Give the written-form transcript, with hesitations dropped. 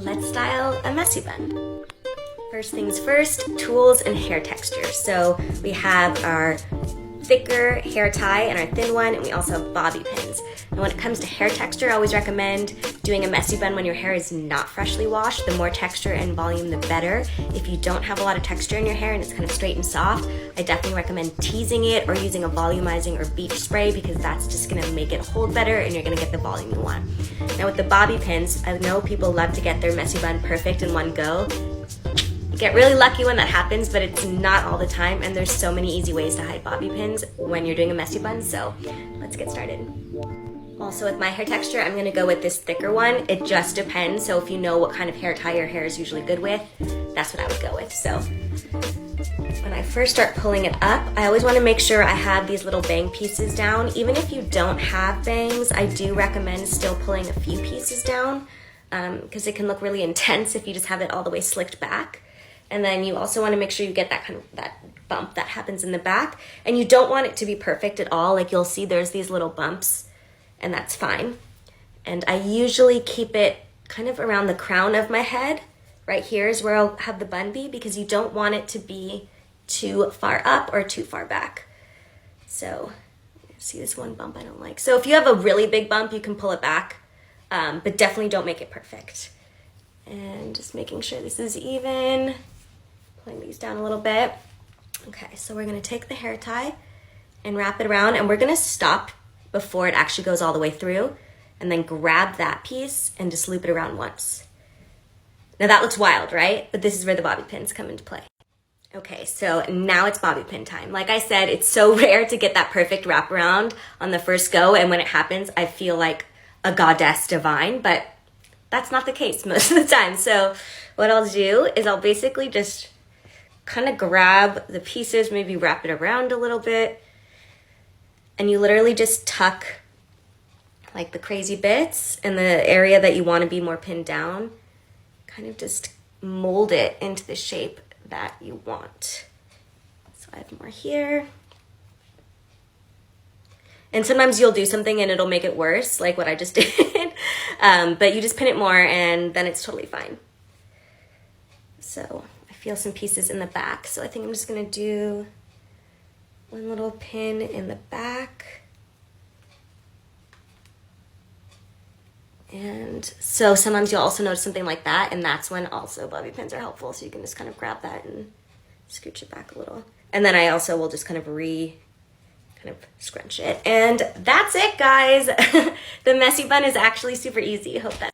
let's style a messy bun. First things first, tools and hair texture. So we have our thicker hair tie and our thin one, and we also have bobby pins. And when it comes to hair texture, I always recommend doing a messy bun when your hair is not freshly washed. The more texture and volume, the better. If you don't have a lot of texture in your hair and it's kind of straight and soft, I definitely recommend teasing it or using a volumizing or beach spray, because that's just gonna make it hold better and you're gonna get the volume you want. Now with the bobby pins, I know people love to get their messy bun perfect in one go. Get really lucky when that happens, but it's not all the time, and there's so many easy ways to hide bobby pins when you're doing a messy bun, so let's get started. Also with my hair texture, I'm gonna go with this thicker one. It just depends, so if you know what kind of hair tie your hair is usually good with, that's what I would go with. So when I first start pulling it up, I always wanna make sure I have these little bang pieces down. Even if you don't have bangs, I do recommend still pulling a few pieces down, because it can look really intense if you just have it all the way slicked back. And then you also want to make sure you get that that bump that happens in the back. And you don't want it to be perfect at all. Like you'll see there's these little bumps, and that's fine. And I usually keep it kind of around the crown of my head. Right here is where I'll have the bun be, because you don't want it to be too far up or too far back. So see this one bump I don't like. So if you have a really big bump, you can pull it back, but definitely don't make it perfect. And just making sure this is even. Pulling these down a little bit. Okay, so we're gonna take the hair tie and wrap it around, and we're gonna stop before it actually goes all the way through, and then grab that piece and just loop it around once. Now that looks wild, right? But this is where the bobby pins come into play. Okay, so now it's bobby pin time. Like I said, it's so rare to get that perfect wraparound on the first go, and when it happens, I feel like a goddess divine, but that's not the case most of the time. So what I'll do is I'll basically just kind of grab the pieces, maybe wrap it around a little bit, and you literally just tuck like the crazy bits in the area that you want to be more pinned down, kind of just mold it into the shape that you want. So I have more here. And sometimes you'll do something and it'll make it worse, like what I just did. But you just pin it more and then it's totally fine. So I feel some pieces in the back. So I think I'm just gonna do one little pin in the back. And so sometimes you'll also notice something like that, and that's when also bobby pins are helpful. So you can just kind of grab that and scooch it back a little. And then I also will just kind of scrunch it. And that's it, guys. The messy bun is actually super easy. Hope that